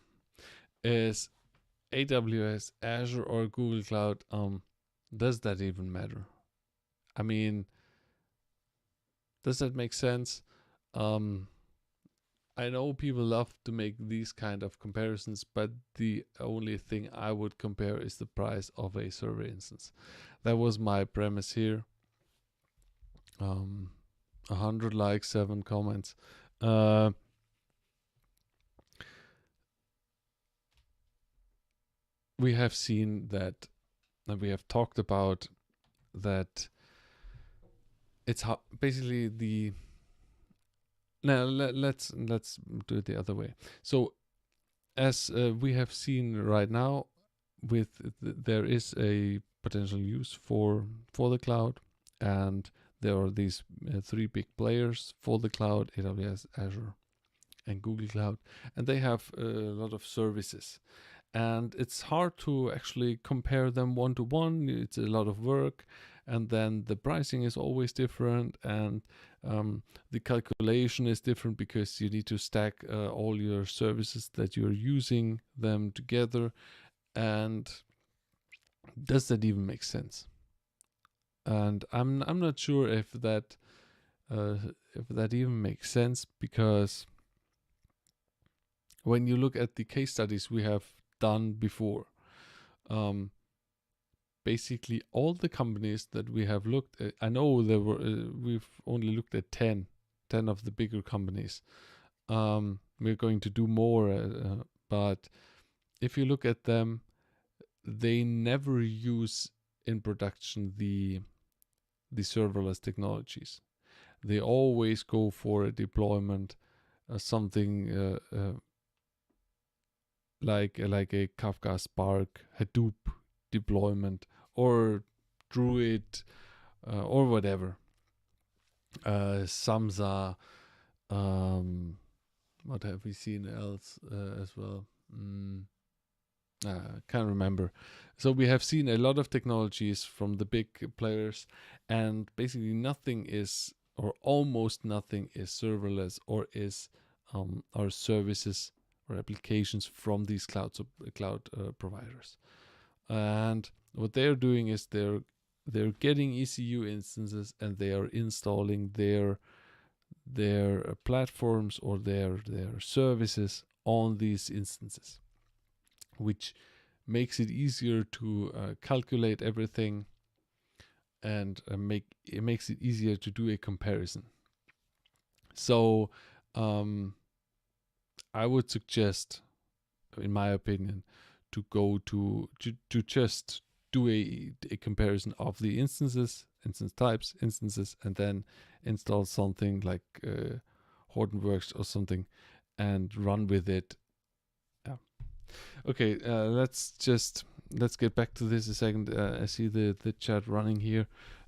is AWS, Azure, or Google Cloud. Does that even matter? I mean, does that make sense? I know people love to make these kind of comparisons, but the only thing I would compare is the price of a server instance. That was my premise here. 100 likes, 7 comments. We have seen that, and we have talked about that. It's basically the. Now let's do it the other way. So as we have seen right now, there is a potential use for the cloud, and there are these 3 big players for the cloud: AWS, Azure, and Google Cloud, and they have a lot of services. And it's hard to actually compare them one to one. It's a lot of work, and then the pricing is always different, and the calculation is different because you need to stack all your services that you're using them together. And does that even make sense? And I'm not sure if that even makes sense, because when you look at the case studies we have done before, basically all the companies that we have looked at, I know we've only looked at 10 of the bigger companies. We're going to do more, but if you look at them, they never use in production the serverless technologies. They always go for a deployment, something like a Kafka Spark Hadoop deployment, or Druid, or whatever. Samza. What have we seen else as well? Can't remember. So we have seen a lot of technologies from the big players, and basically nothing is, or almost nothing is serverless, or is our services or applications from these cloud providers. And what they're doing is they're getting ECU instances, and they are installing their platforms or their services on these instances, which makes it easier to calculate everything, and it makes it easier to do a comparison. So I would suggest, in my opinion, to go to just do a comparison of the instances, instance types, instances, and then install something like Hortonworks or something, and run with it. Yeah. Okay, let's get back to this a second. I see the chat running here.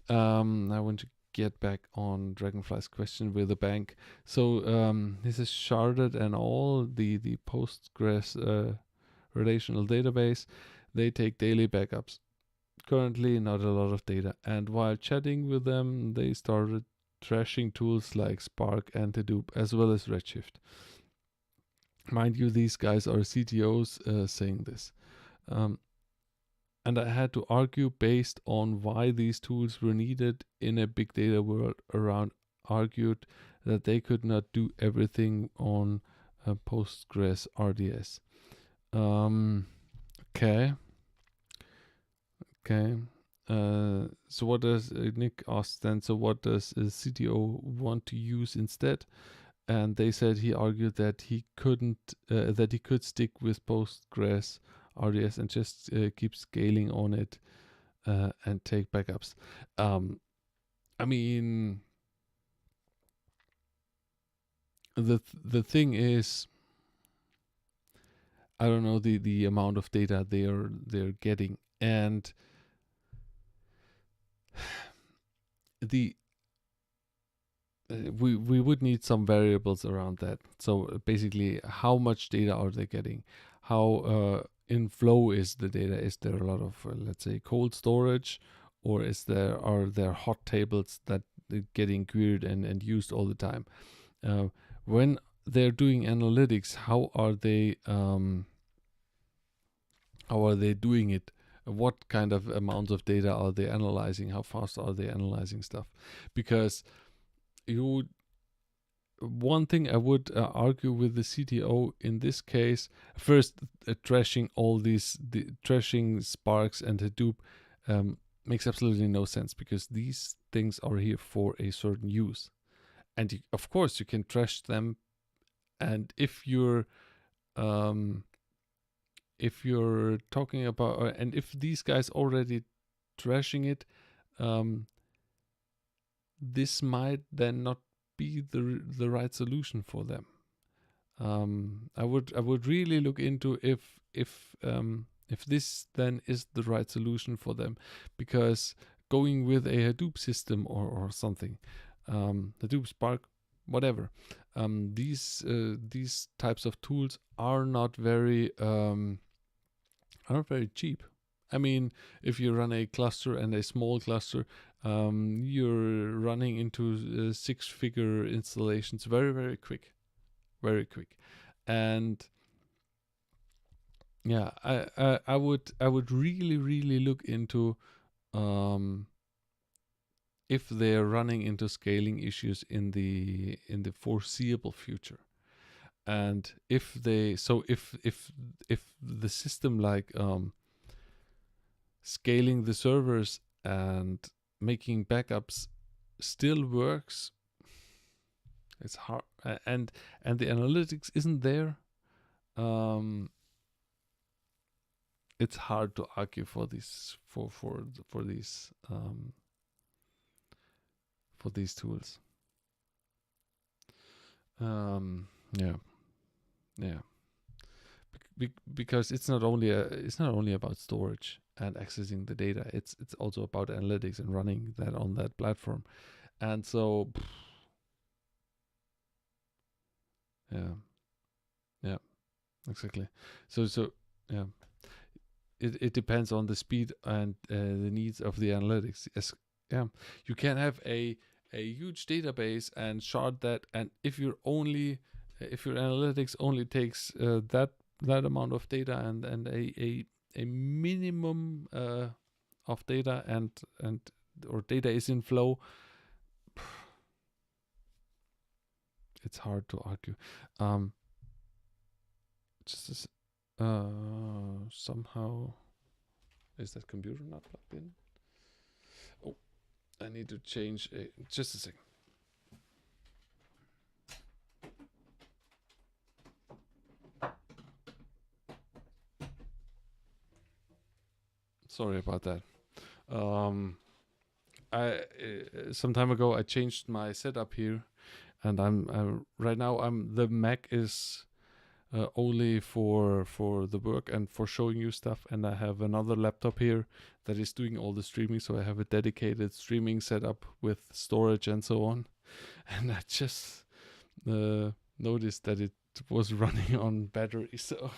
I want to get back on Dragonfly's question with the bank. So this is sharded and all the Postgres relational database. They take daily backups. Currently, not a lot of data. And while chatting with them, they started trashing tools like Spark and Hadoop, as well as Redshift. Mind you, these guys are CTOs saying this. And I had to argue based on why these tools were needed in a big data world around, argued that they could not do everything on Postgres RDS. Okay. So what does Nick asked then? So what does a CTO want to use instead? And they said he argued that he couldn't, that he could stick with Postgres RDS and just keep scaling on it and take backups. I mean, the thing is, I don't know the amount of data they're getting, and we would need some variables around that. So basically, how much data are they getting? How in flow is the data? Is there a lot of let's say cold storage, or are there hot tables that are getting queried and used all the time? When they're doing analytics, how are they doing it? What kind of amounts of data are they analyzing? How fast are they analyzing stuff? Because one thing I would argue with the CTO in this case, first, trashing trashing Sparks and Hadoop makes absolutely no sense, because these things are here for a certain use. And of course, you can trash them. And if you're talking about, and if these guys already trashing it, this might then not be the right solution for them. I would really look into if this then is the right solution for them, because going with a Hadoop system or something, Hadoop, Spark, whatever, these types of tools are not very cheap. I mean, if you run a cluster and a small cluster, you're running into six-figure installations very, very quick. And yeah, I would really look into if they're running into scaling issues in the foreseeable future. And if the system, like scaling the servers and making backups, still works, it's hard, and the analytics isn't there, it's hard to argue for these tools. Yeah. Because it's not only about storage and accessing the data. It's also about analytics and running that on that platform. And so, yeah, exactly. So yeah, it depends on the speed and the needs of the analytics. You can have a huge database and shard that, and if your analytics only takes that amount of data and a minimum of data and or data is in flow, it's hard to argue. Somehow, is that computer not plugged in? Oh, I need to change just a second. Sorry about that. I some time ago I changed my setup here, and I'm right now the Mac is only for the work and for showing you stuff, and I have another laptop here that is doing all the streaming. So I have a dedicated streaming setup with storage and so on, and I just noticed that it was running on battery, so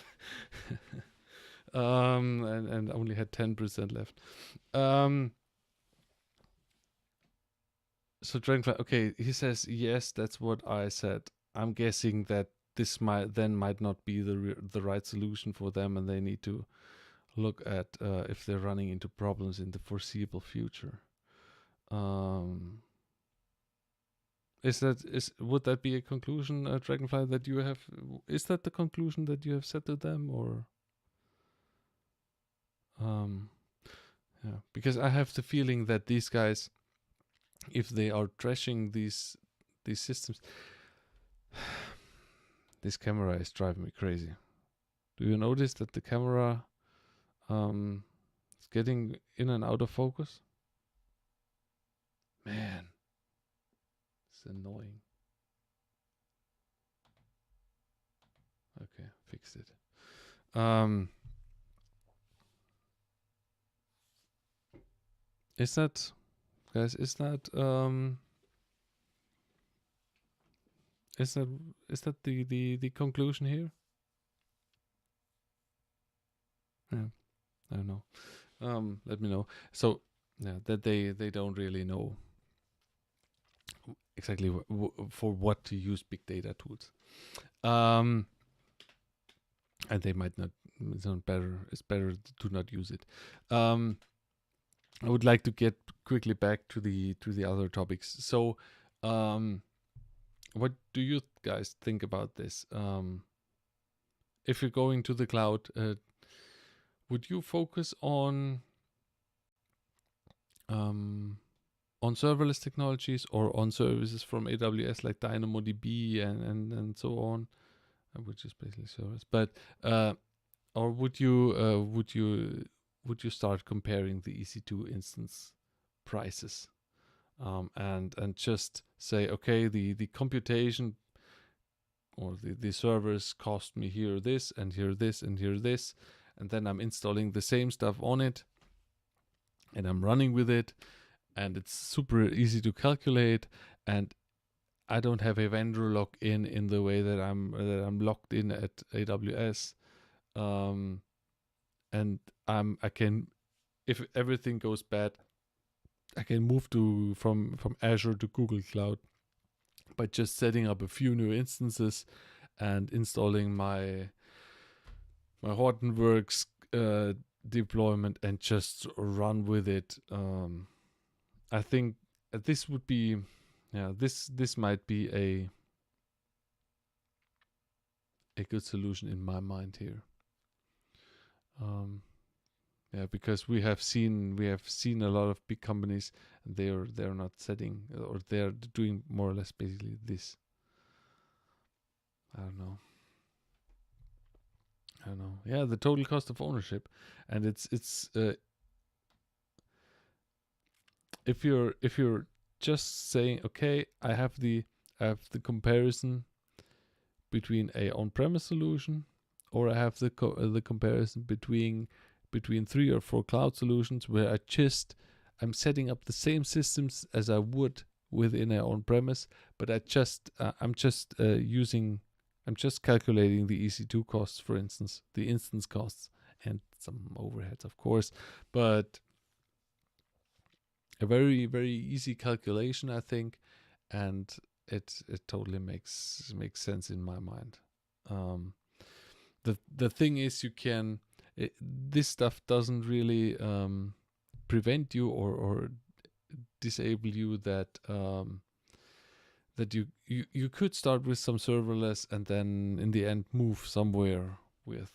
and only had 10% left. So Dragonfly, okay, he says yes, that's what I said. I'm guessing that this might not be the right solution for them, and they need to look at if they're running into problems in the foreseeable future. Would that be a conclusion, Dragonfly, that you have? Is that the conclusion that you have said to them, or? Yeah, because I have the feeling that these guys, if they are trashing these systems, this camera is driving me crazy. Do you notice that the camera is getting in and out of focus? Man, it's annoying. Okay, fixed it. Is that, guys? Is that the conclusion here? Yeah, I don't know. Let me know. So yeah, that they don't really know exactly for what to use big data tools. And they might not. It's better to not use it. I would like to get quickly back to the other topics. So what do you guys think about this? If you're going to the cloud, would you focus on serverless technologies or on services from AWS like DynamoDB and so on, which is basically servers? But or would you start comparing the EC2 instance prices, and just say, okay, the computation or the servers cost me here this and here this and here this, and then I'm installing the same stuff on it, and I'm running with it, and it's super easy to calculate, and I don't have a vendor lock in the way that I'm locked in at AWS, and I can, if everything goes bad, I can move from Azure to Google Cloud by just setting up a few new instances and installing my Hortonworks deployment and just run with it. I think this would be, this might be a good solution in my mind here. Because we have seen a lot of big companies, and they're not setting, or they're doing more or less basically this. I don't know. Yeah, the total cost of ownership, and it's if you're just saying, okay, I have the comparison between a on-premise solution, or I have the comparison between 3 or 4 cloud solutions, where I'm setting up the same systems as I would within a on-premise, but I'm just calculating the EC2 costs, for instance, the instance costs and some overheads, of course, but a very, very easy calculation, I think, and it totally makes sense in my mind. The thing is, this stuff doesn't really prevent you or disable you that you could start with some serverless and then in the end move somewhere with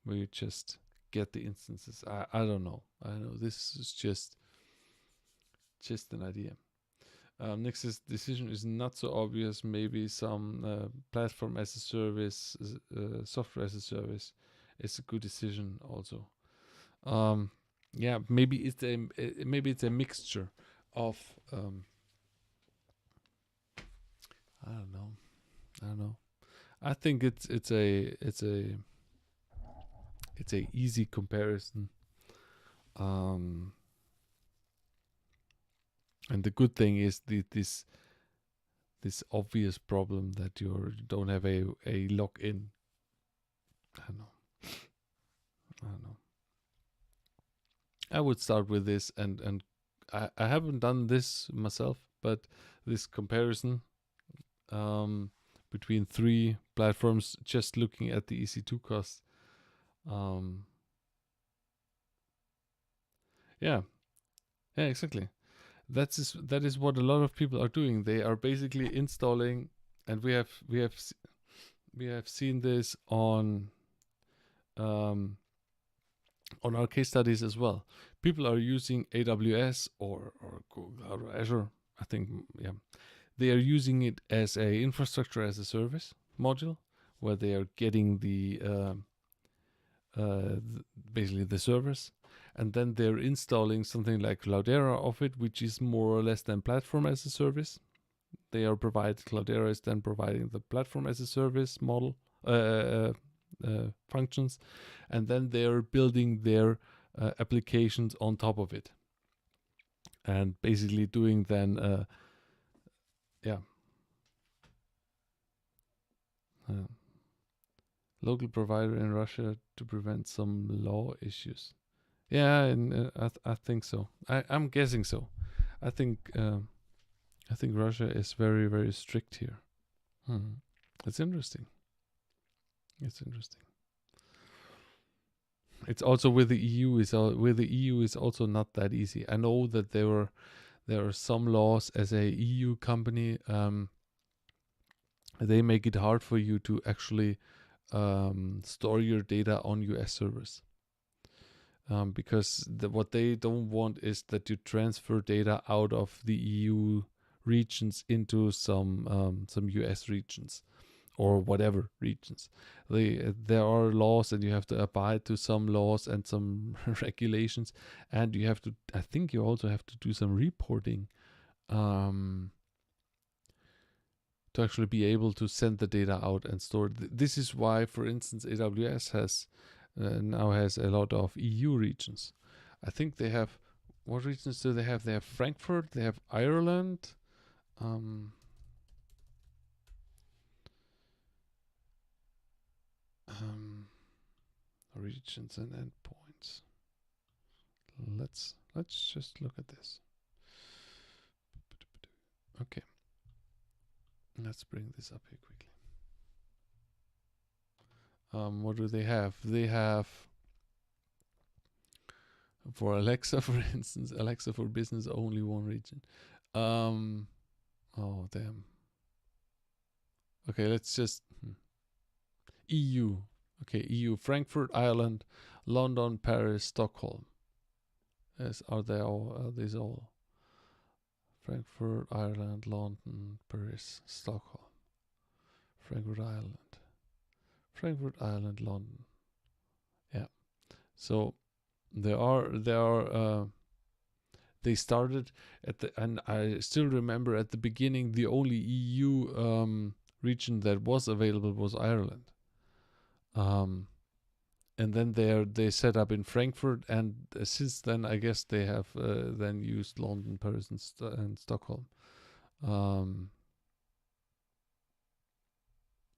where you just get the instances. I don't know. I know this is just an idea. Next decision is not so obvious. Maybe some platform as a service, software as a service, is a good decision also. Maybe it's a mixture of I don't know. I think it's a easy comparison. And the good thing is this obvious problem that you don't have a lock-in. I don't know. I would start with this, and I haven't done this myself, but this comparison between 3 platforms, just looking at the EC2 costs. Yeah, exactly. That is what a lot of people are doing. They are basically installing, and we have seen this on our case studies as well. People are using AWS or Google Cloud or Azure. I think, they are using it as a infrastructure as a service module, where they are getting basically the servers, and then they're installing something like Cloudera of it, which is more or less than platform as a service. Cloudera is then providing the platform as a service model functions, and then they're building their applications on top of it, and basically doing then local provider in Russia to prevent some law issues. Yeah, and I think so. I'm guessing so. I think Russia is very, very strict here. It's interesting. It's also with the EU is also not that easy. I know that there are some laws as a EU company. they make it hard for you to actually store your data on US servers. Because what they don't want is that you transfer data out of the EU regions into some US regions or whatever regions. There are laws, and you have to abide to some laws and some regulations, and you have to. I think you also have to do some reporting to actually be able to send the data out and store it. This is why, for instance, AWS has now has a lot of EU regions. I think they have. What regions do they have? They have Frankfurt. They have Ireland. Regions and endpoints. Let's just look at this. Okay. Let's bring this up here quickly. What do they have? They have, for Alexa, for instance, Alexa for business, only one region. Oh, damn. Okay, let's just EU. Okay, EU, Frankfurt, Ireland, London, Paris, Stockholm. Yes, are these all? Frankfurt, Ireland, London, Paris, Stockholm. Frankfurt, Ireland, London. Yeah. So they started and I still remember at the beginning the only EU region that was available was Ireland. And then they set up in Frankfurt, and since then I guess they have then used London, Paris, and Stockholm.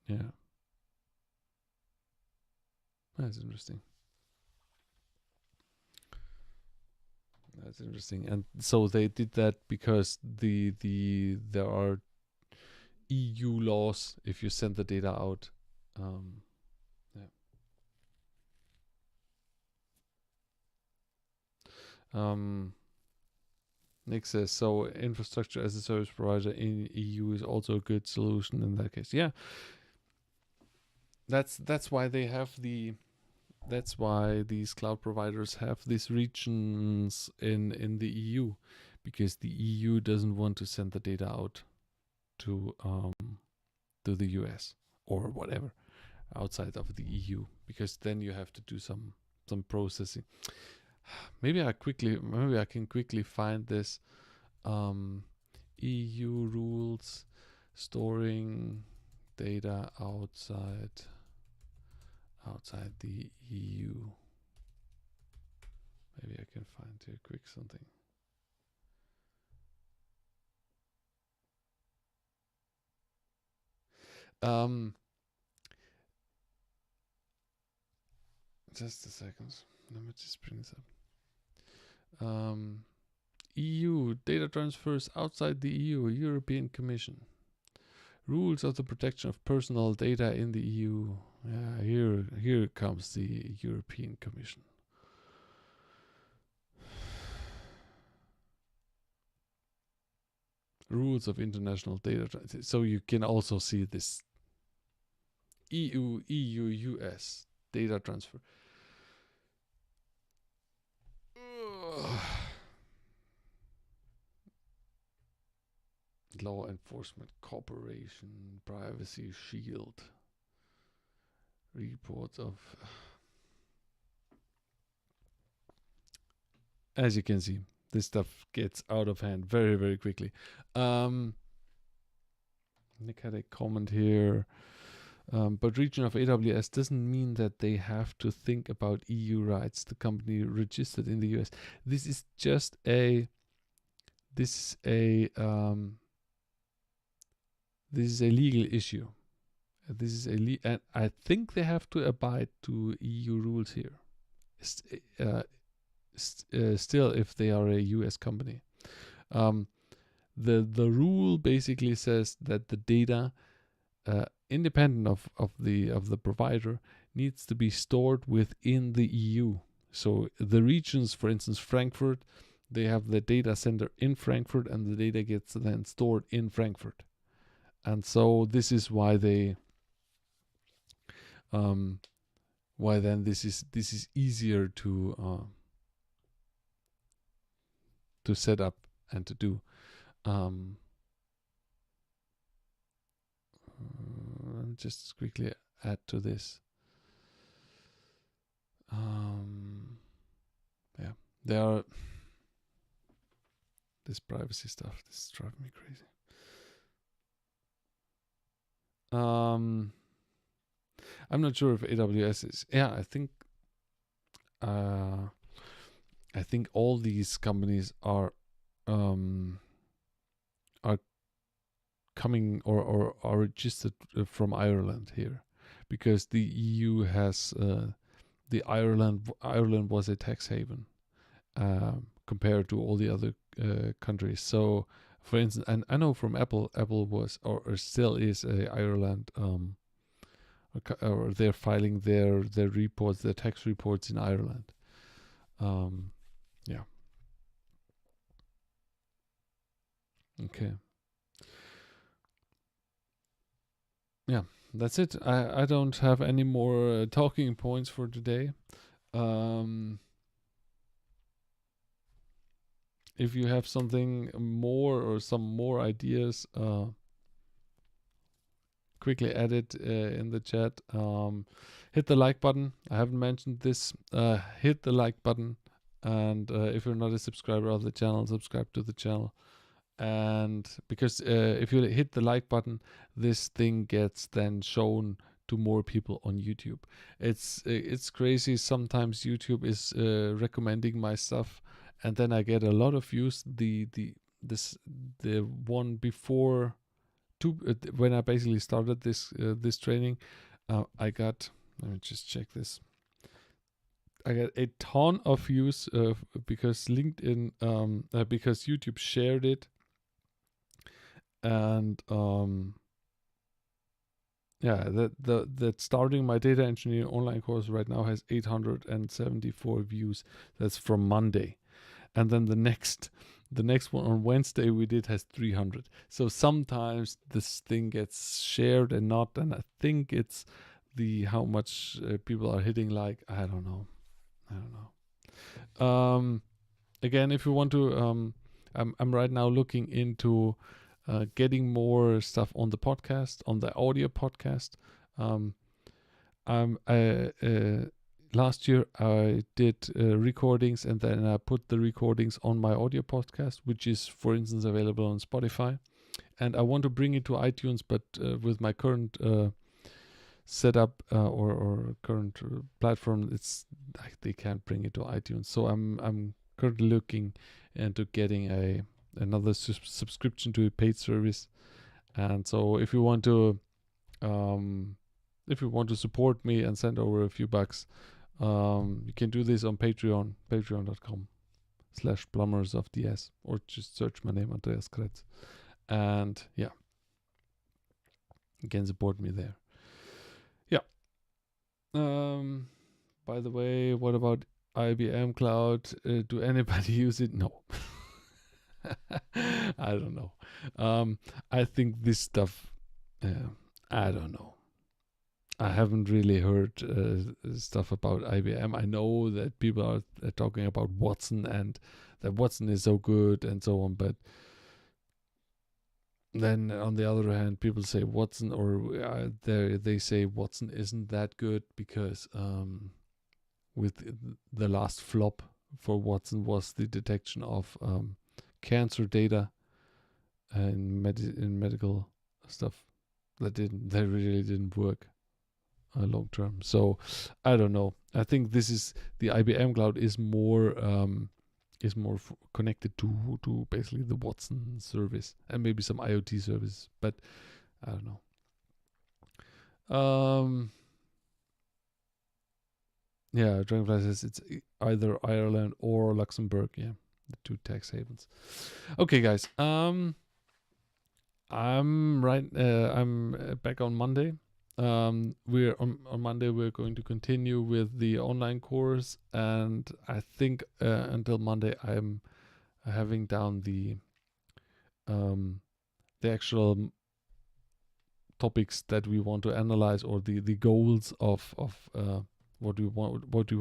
Yeah, that's interesting. That's interesting. And so they did that because there are EU laws if you send the data out. Nick says, so infrastructure as a service provider in EU is also a good solution in that case. Yeah, that's why they have that's why these cloud providers have these regions in the EU, because the EU doesn't want to send the data out to the US or whatever outside of the EU, because then you have to do some processing. Maybe I can quickly find this EU rules storing data outside the EU. Maybe I can find here quick something. Just a second. Let me just bring this up. EU data transfers outside the EU, European Commission. Rules of the protection of personal data in the EU. Yeah, here comes the European Commission. Rules of international data transfer. So you can also see this EU, US data transfer. Law enforcement cooperation, privacy shield, reports of. As you can see, this stuff gets out of hand very, very quickly. Nick had a comment here. But region of AWS doesn't mean that they have to think about EU rights. The company registered in the US. This is just a legal issue. And I think they have to abide to EU rules here. Still, if they are a US company, the rule basically says that the data, independent of the provider, needs to be stored within the EU. So the regions, for instance, Frankfurt, they have the data center in Frankfurt, and the data gets then stored in Frankfurt. And so this is why they why then this is easier to set up and to do. Let me just quickly add to this. Yeah, there are this privacy stuff. This is driving me crazy. I'm not sure if AWS is. Yeah, I think all these companies are coming or are registered from Ireland here, because the EU has the Ireland was a tax haven compared to all the other countries. So, for instance, and I know from Apple was or still is a Ireland, or they're filing their reports, their tax reports in Ireland. Yeah. Okay. Yeah, that's it. I don't have any more talking points for today. If you have something more or some more ideas, quickly add it in the chat. Hit the like button. I haven't mentioned this. Hit the like button. And if you're not a subscriber of the channel, subscribe to the channel. And because if you hit the like button, this thing gets then shown to more people on YouTube. It's crazy. Sometimes YouTube is recommending my stuff, and then I get a lot of views. The one before when I basically started this training, I got. Let me just check this. I got a ton of views because LinkedIn, because YouTube shared it. And yeah, that starting my data engineering online course right now has 874 views. That's from Monday, and then the next one on Wednesday we did has 300. So sometimes this thing gets shared and not, and I think it's the how much people are hitting like. I don't know. Again, if you want to, I'm right now looking into getting more stuff on the podcast, on the audio podcast. Last year I did recordings, and then I put the recordings on my audio podcast, which is, for instance, available on Spotify. And I want to bring it to iTunes, but with my current setup or current platform, they can't bring it to iTunes. So I'm currently looking into getting another subscription to a paid service. And so if you want to support me and send over a few bucks, you can do this on Patreon, patreon.com/plumbersofds, or just search my name, Andreas Kretz, and yeah, you can support me there. Yeah. By the way, what about IBM Cloud? Do anybody use it? No. I don't know. I think this stuff, I don't know. I haven't really heard stuff about IBM. I know that people are talking about Watson and that Watson is so good and so on, but then on the other hand, people say Watson, or they say Watson isn't that good because with the last flop for Watson was the detection of cancer data in medical stuff that really didn't work long term. So I don't know. I think the IBM Cloud is more connected to basically the Watson service and maybe some IoT service, but I don't know. Yeah, Dragonfly says it's either Ireland or Luxembourg. Yeah, the two tax havens. Okay, guys. I'm back on Monday. We're on Monday. We're going to continue with the online course, and I think until Monday I'm having down the actual topics that we want to analyze, or the goals of what we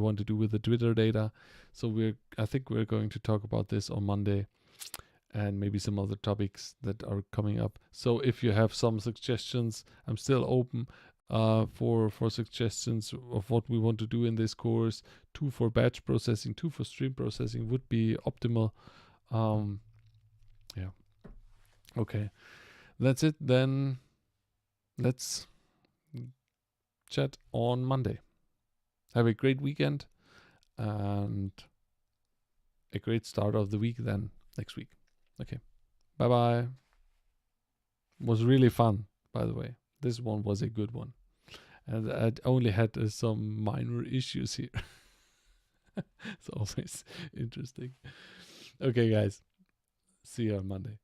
want to do with the Twitter data. So I think we're going to talk about this on Monday, and maybe some other topics that are coming up. So if you have some suggestions, I'm still open for suggestions of what we want to do in this course. 2 for batch processing, 2 for stream processing would be optimal. Yeah. Okay. That's it. Then let's chat on Monday. Have a great weekend and a great start of the week then next week. Okay. Bye-bye. Was really fun, by the way. This one was a good one. And I only had some minor issues here. It's always interesting. Okay, guys. See you on Monday.